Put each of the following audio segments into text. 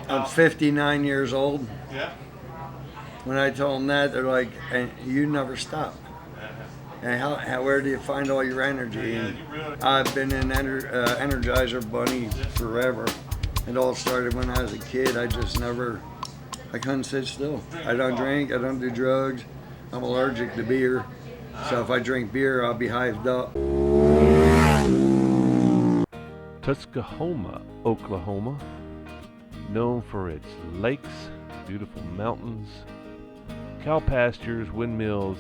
I'm 59 years old. Yeah. When I told them that, they're like, "And you never stop. And where do you find all your energy?" And I've been an Energizer bunny forever. It all started when I was a kid. I couldn't sit still. I don't drink, I don't do drugs. I'm allergic to beer. So if I drink beer, I'll be hived up. Tuskahoma, Oklahoma, known for its lakes, beautiful mountains, cow pastures, windmills,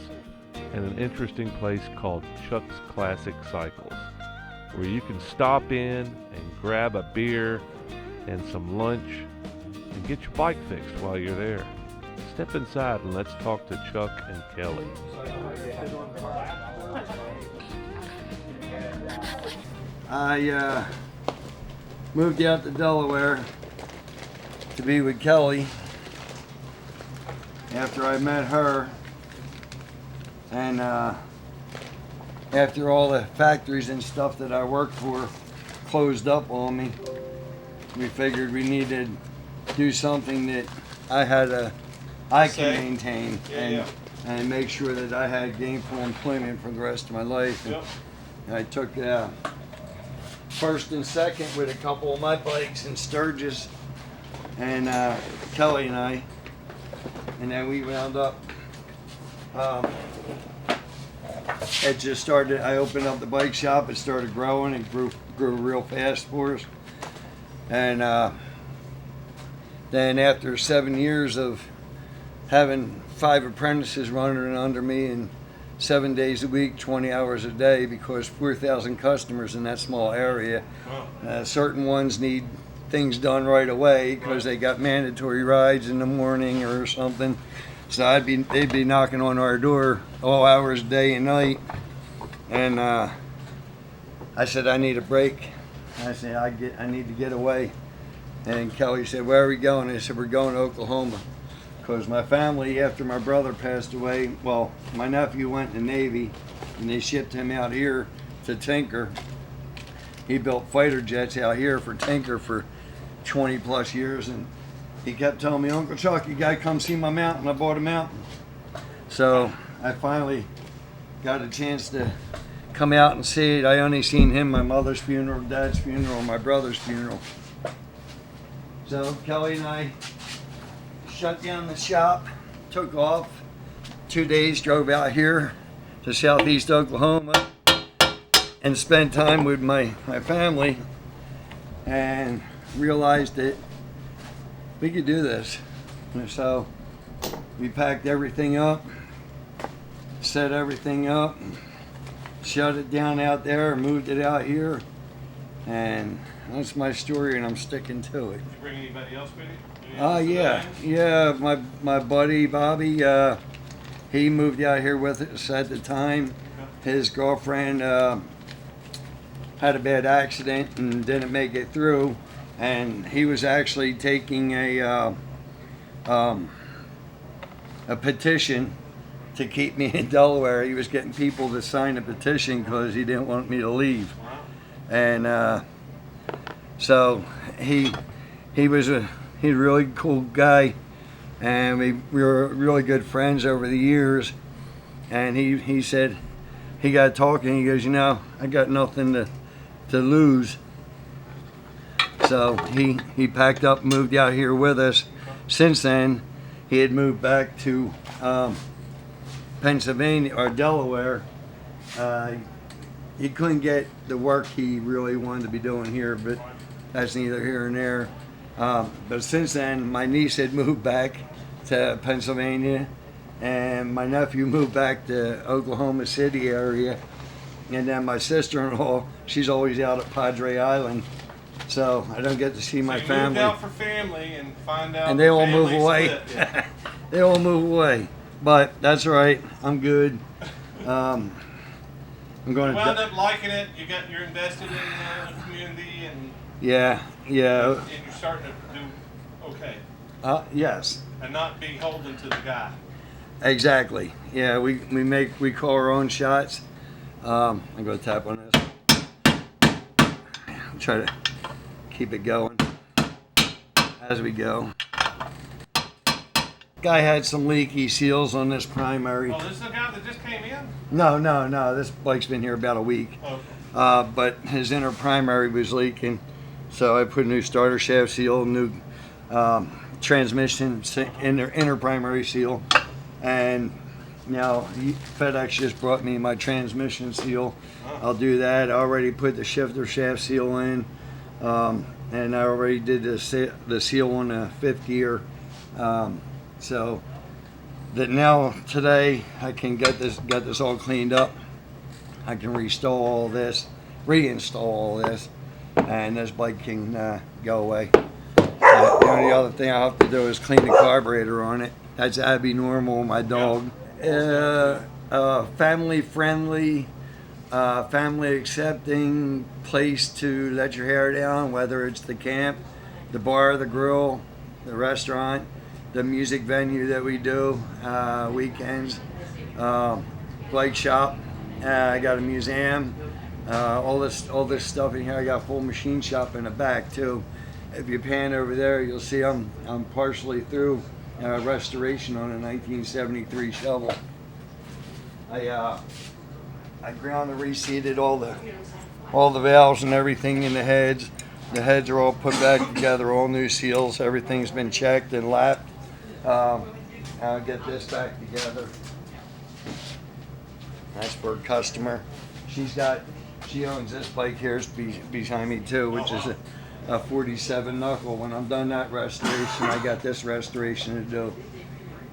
and an interesting place called Chuck's Classic Cycles, where you can stop in and grab a beer and some lunch and get your bike fixed while you're there. Step inside and let's talk to Chuck and Kelly. I moved out to Delaware to be with Kelly after I met her, and after all the factories and stuff that I worked for closed up on me, we figured we needed to do something that I can maintain and make sure that I had gainful employment for the rest of my life. And I took first and second with a couple of my bikes in Sturgis, and Kelly and I, and then we wound up. It just started. I opened up the bike shop. It started growing. It grew real fast for us, and then after 7 years of having 5 apprentices running under me and 7 days a week, 20 hours a day, because 4,000 customers in that small area. Certain ones need things done right away because they got mandatory rides in the morning or something. So they'd be knocking on our door all hours, day and night. And I said, I need a break. I said, I need to get away. And Kelly said, where are we going? I said, we're going to Oklahoma. Because my family, after my brother passed away, well, my nephew went in the Navy, and they shipped him out here to Tinker. He built fighter jets out here for Tinker for 20 plus years, and he kept telling me, Uncle Chuck, you gotta come see my mountain. I bought a mountain. So I finally got a chance to come out and see it. I only seen him, my mother's funeral, dad's funeral, my brother's funeral. So Kelly and I shut down the shop, took off, 2 days, drove out here to southeast Oklahoma and spent time with my family, and realized that we could do this. And so we packed everything up, set everything up, shut it down out there, moved it out here, and that's my story, and I'm sticking to it. Did you bring anybody else with you? Yeah. My buddy Bobby, he moved out here with us at the time. His girlfriend had a bad accident and didn't make it through, and he was actually taking a petition to keep me in Delaware. He was getting people to sign a petition because he didn't want me to leave. And so he's a really cool guy, and we were really good friends over the years. And he said, he got talking, he goes, I got nothing to lose. So he packed up and moved out here with us. Since then, he had moved back to Pennsylvania or Delaware. He couldn't get the work he really wanted to be doing here, but that's neither here nor there. But since then, my niece had moved back to Pennsylvania, and my nephew moved back to Oklahoma City area, and then my sister-in-law, she's always out at Padre Island, so I don't get to see my family. Moved out for family and find out. And they all move away. Yeah. They all move away, but that's all right. I'm good. I'm going to wound up liking it. You're invested in the community, and yeah. And you're starting to do okay. Yes. And not be beholden to the guy. Exactly. Yeah, we call our own shots. I'm going to tap on this. Try to keep it going. as we go. Guy had some leaky seals on this primary. Oh, this is the guy that just came in? No. This bike's been here about a week. Oh. But his inner primary was leaking. So I put a new starter shaft seal, new transmission inner primary seal. And now FedEx just brought me my transmission seal. I'll do that. I already put the shifter shaft seal in. And I already did the seal on the fifth gear. So that now today I can get this all cleaned up. I can reinstall all this, and this bike can go away. The only other thing I have to do is clean the carburetor on it. That's Abby Normal, my dog. Family friendly, family accepting place to let your hair down, whether it's the camp, the bar, the grill, the restaurant, the music venue that we do, weekends, bike shop. I got a museum, all this stuff in here. I got a full machine shop in the back too. If you pan over there, you'll see I'm partially through restoration on a 1973 shovel. I ground and reseated all the valves and everything in the heads. The heads are all put back together, all new seals. Everything's been checked and lapped. I'll get this back together. That's for a customer. She owns this bike here behind me too, which is a 47 knuckle. When I'm done that restoration, I got this restoration to do.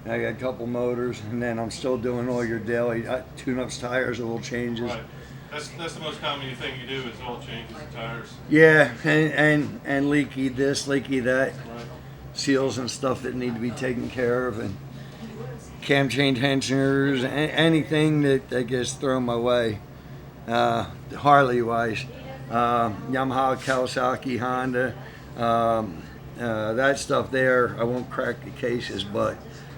I got a couple motors, and then I'm still doing all your daily tune-ups, tires, oil changes. Right. That's the most common thing you do is oil changes and tires. Yeah, and leaky this, leaky that. Right. Seals and stuff that need to be taken care of, and cam chain tensioners, anything that gets thrown my way, Harley wise, Yamaha, Kawasaki, Honda, that stuff there. I won't crack the cases, but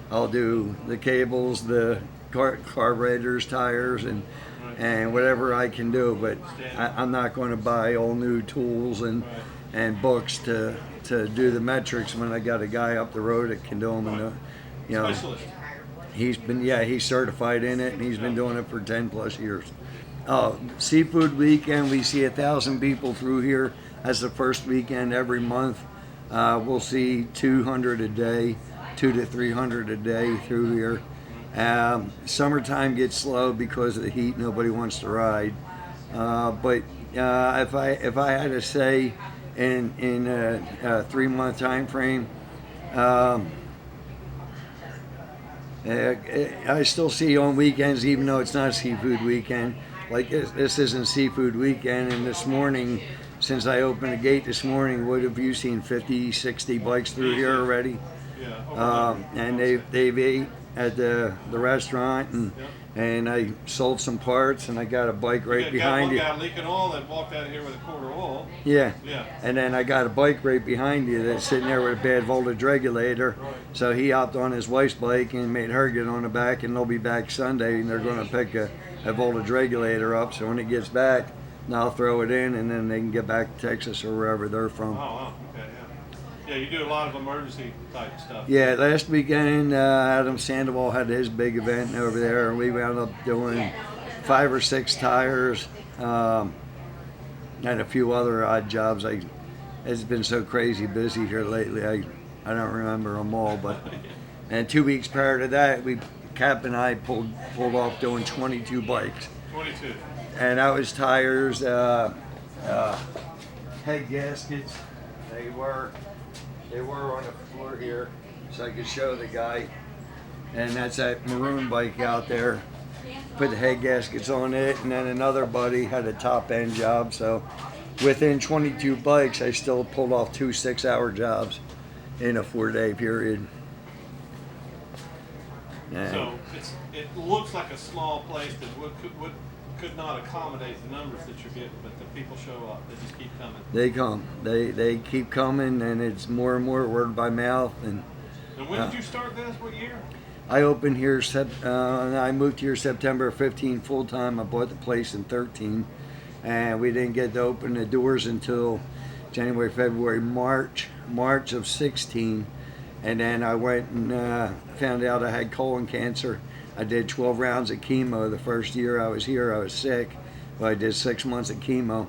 I'll do the cables, the carburetors, tires, and whatever I can do. But I'm not going to buy all new tools and books to do the metrics when I got a guy up the road that can do them. And Specialist. He's certified in it, and he's been doing it for 10 plus years. Seafood weekend, we see 1,000 people through here. That's the first weekend every month. We'll see 200 a day, 200 to 300 a day through here. Summertime gets slow because of the heat. Nobody wants to ride. But if I had to say in a 3-month time frame, I still see on weekends, even though it's not seafood weekend. Like this isn't seafood weekend, and this morning, since I opened the gate this morning, what have you seen? 50, 60 bikes through here already? Yeah. And they've ate at the restaurant, and I sold some parts, and I got a bike right behind you. Got one guy leaking oil that walked out of here with a quart of oil. Yeah. Yeah. And then I got a bike right behind you that's sitting there with a bad voltage regulator. Right. So he hopped on his wife's bike and made her get on the back, and they'll be back Sunday, and they're going to pick a voltage regulator up. So when it gets back, I'll throw it in, and then they can get back to Texas or wherever they're from. Oh, wow. Okay, yeah. Yeah, you do a lot of emergency type stuff. Yeah, last weekend, Adam Sandoval had his big event over there, and we wound up doing 5 or 6 tires, and a few other odd jobs. It's been so crazy busy here lately, I don't remember them all, but and 2 weeks prior to that, Cap and I pulled off doing 22 bikes. 22. And that was tires, head gaskets. They were on the floor here, so I could show the guy. And that's that maroon bike out there. Put the head gaskets on it, and then another buddy had a top end job. So within 22 bikes, I still pulled off 2 6-hour jobs in a 4-day period. And So it looks like a small place that could not accommodate the numbers that you're getting, but the people show up. They just keep coming. they come. They keep coming, and it's more and more word by mouth. And when did you start this? What year? I opened here. I moved here September 15 full time. I bought the place in 13, and we didn't get to open the doors until January, February, March of 16. And then I went and found out I had colon cancer. I did 12 rounds of chemo. The first year I was here, I was sick. But I did 6 months of chemo.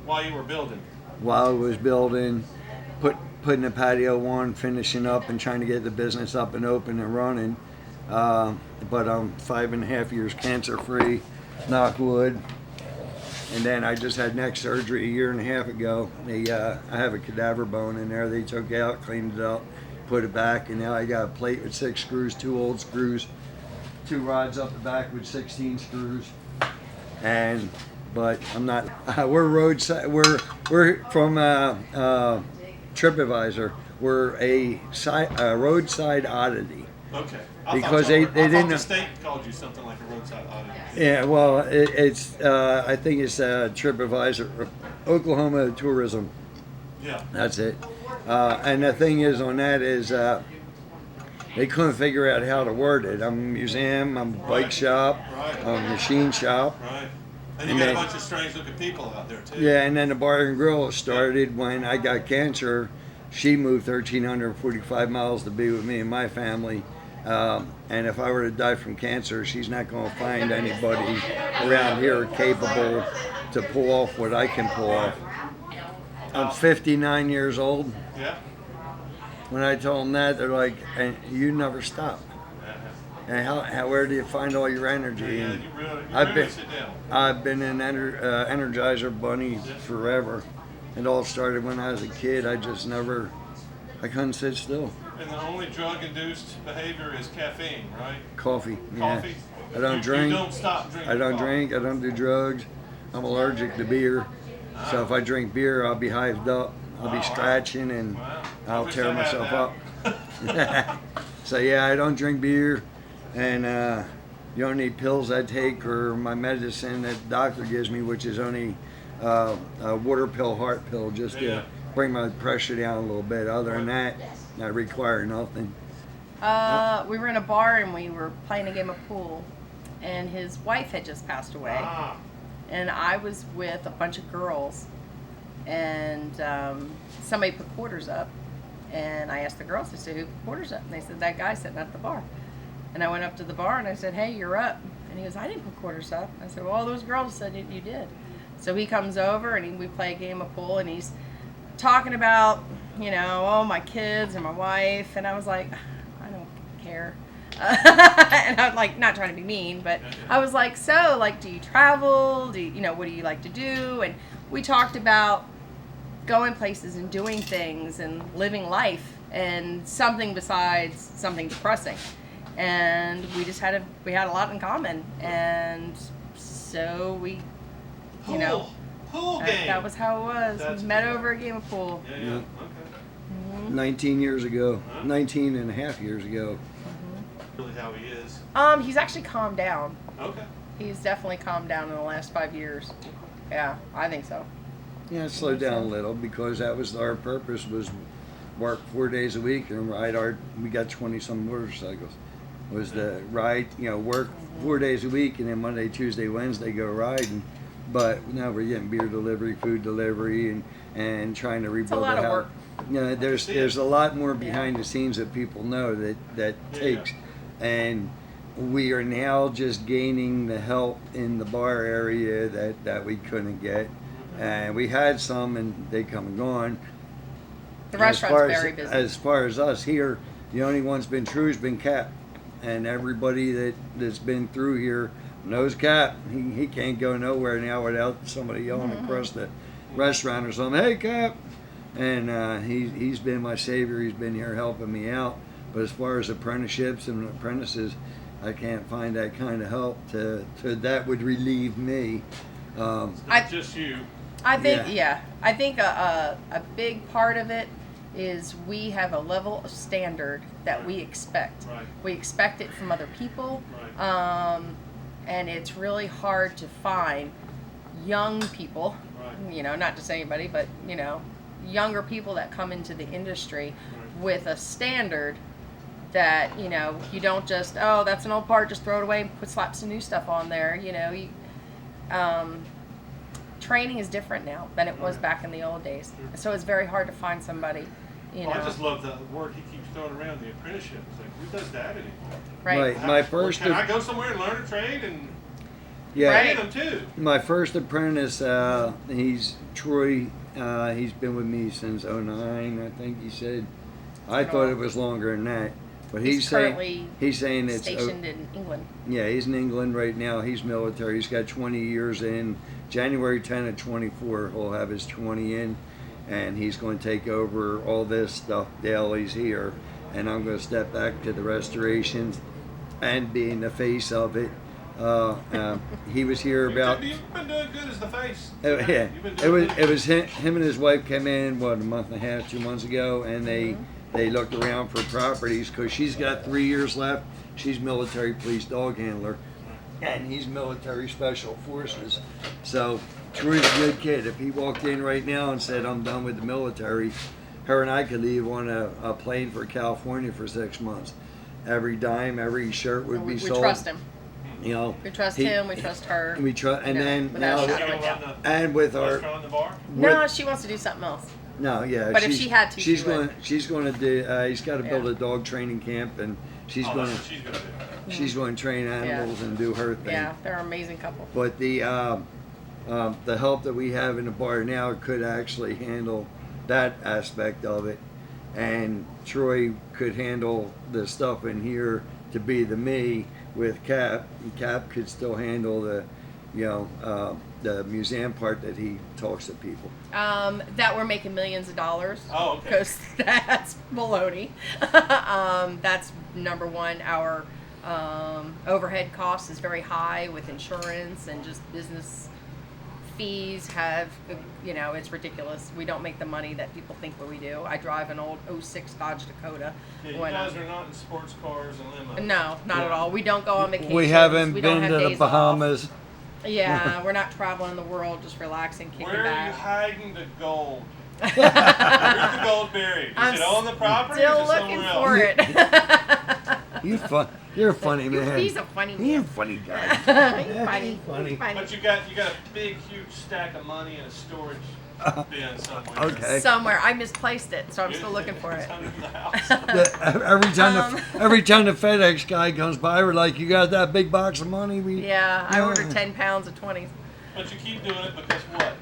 While you were building? While I was building, putting the patio on, finishing up, and trying to get the business up and open and running. But I'm 5.5 years cancer-free, knock wood. And then I just had neck surgery a year and a half ago. I have a cadaver bone in there. They took out, cleaned it up, put it back, and now I got a plate with 6 screws, 2 old screws, 2 rods up the back with 16 screws. But I'm not. We're roadside. We're from TripAdvisor. We're a roadside oddity. Okay. Because they didn't. The state called you something like a roadside oddity. Yeah. Well, it's. I think it's TripAdvisor, Oklahoma tourism. Yeah. That's it. And the thing is on that is they couldn't figure out how to word it. I'm a museum. I'm a bike shop. Right. I'm a machine shop. Right. And you got a bunch of strange looking people out there too. Yeah, and then the bar and grill started when I got cancer. She moved 1,345 miles to be with me and my family. And if I were to die from cancer, she's not going to find anybody around here capable to pull off what I can pull off. I'm 59 years old. Yeah. When I told them that, they're like, "And you never stop. And where do you find all your energy?" Yeah, And you really sit down. I've been an Energizer bunny forever. It all started when I was a kid. I couldn't sit still. And the only drug-induced behavior is caffeine, right? Coffee. Yeah. Coffee. I don't drink. You don't stop drinking. I don't coffee. drink. I don't do drugs. I'm allergic to beer. So if I drink beer, I'll be hived up. I'll be scratching and I'll tear myself up. So yeah, I don't drink beer. And the only pills I take are my medicine that the doctor gives me, which is only a water pill, heart pill, just to bring my pressure down a little bit. Other than that, I require nothing. We were in a bar and we were playing a game of pool, and his wife had just passed away. And I was with a bunch of girls, and somebody put quarters up, and I asked the girls, I said, "Who put quarters up?" And they said, "That guy sitting at the bar." And I went up to the bar and I said, "Hey, you're up." And he goes, "I didn't put quarters up." I said, "Well, all those girls said you did." So he comes over and we play a game of pool, and he's talking about, my kids and my wife, and I was like, I don't care. And I'm like, not trying to be mean, but I was like, so, like, do you travel? What do you like to do? And we talked about going places and doing things and living life and something besides something depressing. And we had a lot in common, and so we, pool game. that was how it was. That's We met cool. over a game of pool. Yeah. Okay. 19 years ago, 19 and a half years ago. Really how he is. He's actually calmed down. Okay. He's definitely calmed down in the last 5 years. Yeah, I think so. Yeah, it slowed down a little because that was our purpose, was work 4 days a week and ride we got 20-some motorcycles. Was to ride, work 4 days a week, and then Monday, Tuesday, Wednesday go riding. But now we're getting beer delivery, food delivery, and trying to rebuild lot the of house. work. There's a lot more behind the scenes that people know that takes. And we are now just gaining the help in the bar area that we couldn't get. And we had some, and they come and gone. The restaurant's very busy. As far as us here, the only one's been true has been Cap. And everybody that's been through here knows Cap. He can't go nowhere now without somebody yelling across the restaurant or something, "Hey, Cap!" And he's been my savior. He's been here helping me out. But as far as apprenticeships and apprentices, I can't find that kind of help that would relieve me. Not just you. I think, I think a big part of it is we have a level of standard that we expect. Right. We expect it from other people. Right. And it's really hard to find young people, Right. Not just anybody, but, younger people that come into the industry with a standard that, you don't just, oh, that's an old part, just throw it away and slap some new stuff on there. training is different now than it was back in the old days. So it's very hard to find somebody, you know. I just love the word he keeps throwing around, the apprenticeship. It's like, who does that anymore? Right. My first. Can I go somewhere and learn a trade and Yeah. train them too? My first apprentice, he's Troy. He's been with me since '09, I think he said. I thought it was longer than that, but he's saying it's stationed in England. Yeah, he's in England right now. He's military. He's got 20 years in. January 10 of 24, he'll have his 20 in, and he's going to take over all this stuff while he's here. And I'm going to step back to the restorations and being the face of it. He was here about. You've been doing good as the face. Yeah, You've been doing it was him and his wife came in a month and a half, 2 months ago, and they looked around for properties because she's got 3 years left. She's military police dog handler, and he's military special forces. So Troy's a good kid. If he walked in right now and said, "I'm done with the military," her and I could leave on a plane for California for 6 months. Every dime, every shirt would be sold. We trust him. You know, We trust him. We trust her. We trust, and then without now, a shadow of a doubt. and with our restaurant, the bar. No, she wants to do something else. no, yeah. But if she had to, she's she going. would. She's going to do. He's got to build Yeah. a dog training camp, and she's going That's to. what she's gonna do. She's going to train animals and do her thing. Yeah, they're an amazing couple. But the help that we have in the bar now could actually handle that aspect of it, and Troy could handle the stuff in here to be the me with Cap. And Cap could still handle the, the museum part that he talks to people. That we're making millions of dollars. Oh, okay. Because that's baloney. That's number one. Our overhead cost is very high with insurance and just business fees have, it's ridiculous. We don't make the money that people think that we do. I drive an old '06 Dodge Dakota. Yeah, you guys are not in sports cars and limos. No, not at all. We don't go on vacation. We haven't we been don't have to the days off. Bahamas. Yeah, we're not traveling the world, just relaxing, kicking Where are you back. hiding the gold? Where's the gold buried? Is I'm it on the property Still or is it looking somewhere else? For it. You're a funny man. He's a funny man. You're a funny guy. He's funny. But you got a big, huge stack of money in a storage bin somewhere. Okay. Somewhere. I misplaced it, so I'm still looking for it. It's under the house. Every time the FedEx guy comes by, we're like, "You got that big box of money?" Yeah, I ordered 10 pounds of 20s. But you keep doing it because what?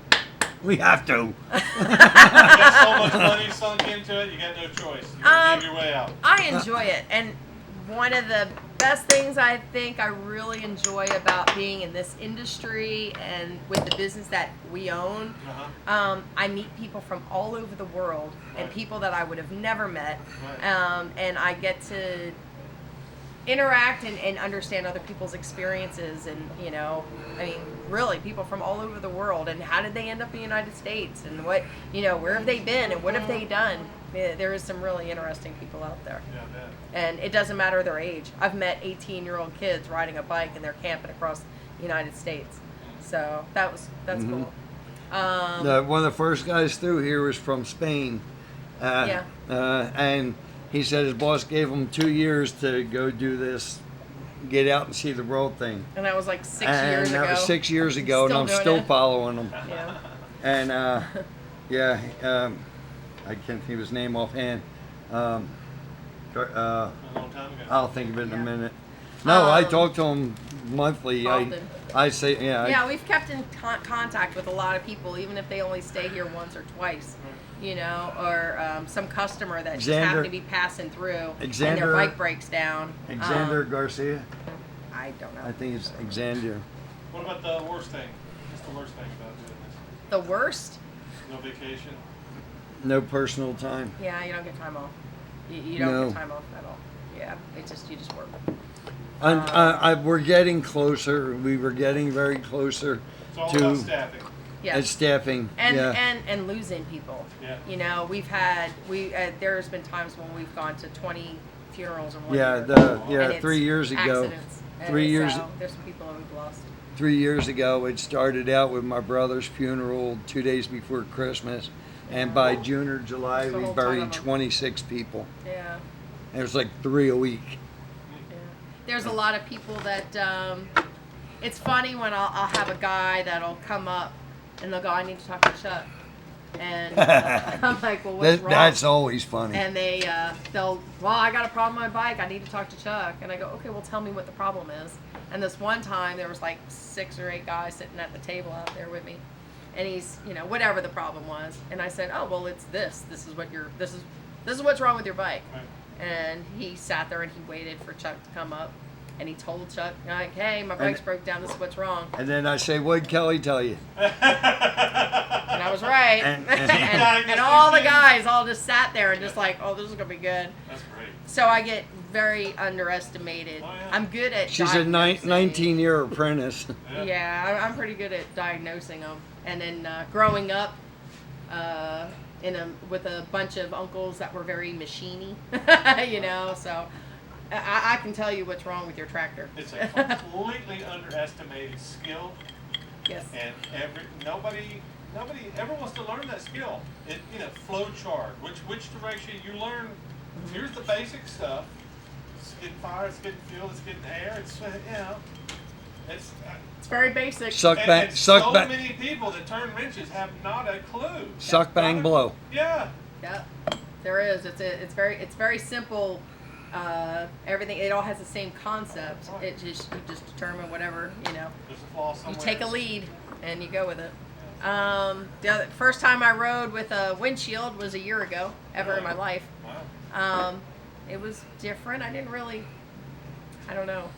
We have to. You got so much money sunk into it, you got no choice. You gotta dig your way out. I enjoy it, and one of the best things I think I really enjoy about being in this industry and with the business that we own, I meet people from all over the world and people that I would have never met, and I get to interact and understand other people's experiences, and really people from all over the world, and how did they end up in the United States, and what, where have they been and what have they done. There is some really interesting people out there. Yeah, I bet. And it doesn't matter their age. I've met 18-year-old kids riding a bike and they're camping across the United States. So that's cool. One of the first guys through here was from Spain. And he said his boss gave him 2 years to go do this, get out and see the world thing. And that was like 6 And years ago. that was 6 years ago, and I'm doing still it. following him. Yeah. And I can't think of his name offhand. A long time ago. I'll think of it in a minute. No, I talk to him monthly. Often. I say, Yeah, we've kept in contact with a lot of people, even if they only stay here once or twice. Or some customer that just happened to be passing through and their bike breaks down. Xander Garcia. I don't know. I think it's Xander. What about the worst thing? What's the worst thing about doing this? The worst? No vacation? No personal time. Yeah, you don't get time off. You don't get time off at all. Yeah, you just work. We're getting closer. We were getting very closer It's all to about staffing. Yeah. staffing. And losing people. Yeah. We've had there's been times when we've gone to 20 funerals in one year. And it's 3 years ago. accidents. And 3 years. there's some people that we've lost. 3 years ago, it started out with my brother's funeral 2 days before Christmas, and by June or July, It's a we whole ton buried of 'em. 26 people. Yeah. And it was like 3 a week. Yeah. There's a lot of people that it's funny when I'll have a guy that'll come up and they'll go, I need to talk to Chuck. And I'm like, well, what's wrong? That's always funny. And they'll, well, I got a problem on my bike. I need to talk to Chuck. And I go, okay, well, tell me what the problem is. And this one time, there was like 6 or 8 guys sitting at the table out there with me. And he's, whatever the problem was. And I said, oh, well, it's this. This is what's wrong with your bike. Right. And he sat there and he waited for Chuck to come up. And he told Chuck, like, hey, my bike's broke down. This is what's wrong. And then I say, what'd Kelly tell you? And I was right. And- And all the guys all just sat there and just like, oh, this is going to be good. That's great. So I get very underestimated. Oh, yeah. I'm good at She's a diagnosing. 19-year apprentice. Yeah, I'm pretty good at diagnosing them. And then growing up with a bunch of uncles that were very machiney, so I can tell you what's wrong with your tractor. It's a completely underestimated skill, Yes. and nobody ever wants to learn that skill. Flow chart, which direction you learn. Here's the basic stuff. It's getting fire, it's getting fuel, it's getting air. It's very basic. Suck and back, so suck back, many people that turn wrenches have not a clue. suck, bang, blow. Yeah. Yeah, there is. It's very simple. Everything, it all has the same concept. You just determine whatever There's a flaw somewhere. you take a lead and you go with it. The first time I rode with a windshield was a year ago, ever in my life. Wow. It was different. I don't know.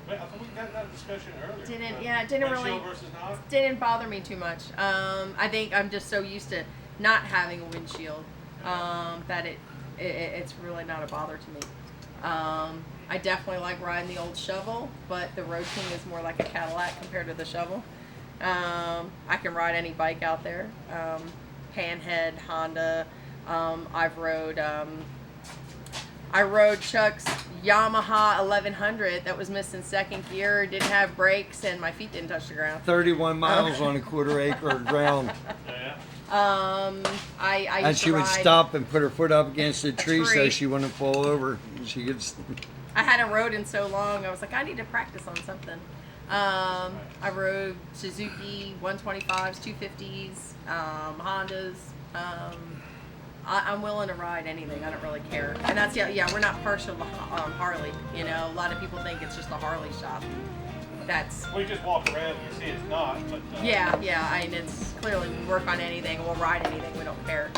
Wait, I thought we got that discussion earlier. Didn't Windshield really versus not? didn't bother me too much. I think I'm just so used to not having a windshield that it's really not a bother to me. I definitely like riding the old shovel, but the Road King is more like a Cadillac compared to the shovel. I can ride any bike out there. Panhead, Honda. I rode Chuck's Yamaha 1100 that was missing second gear, didn't have brakes, and my feet didn't touch the ground. 31 miles on a quarter acre of ground. Yeah. I And used she to would ride, stop and put her foot up against a tree so tree. she wouldn't fall over. She gets. I hadn't rode in so long. I was like, I need to practice on something. I rode Suzuki 125s, 250s, Hondas. I'm willing to ride anything. I don't really care. And that's we're not partial to Harley. A lot of people think it's just a Harley shop. That's We just walk around and you see it's not, but yeah. I mean, it's clearly we work on anything. We'll ride anything. We don't care.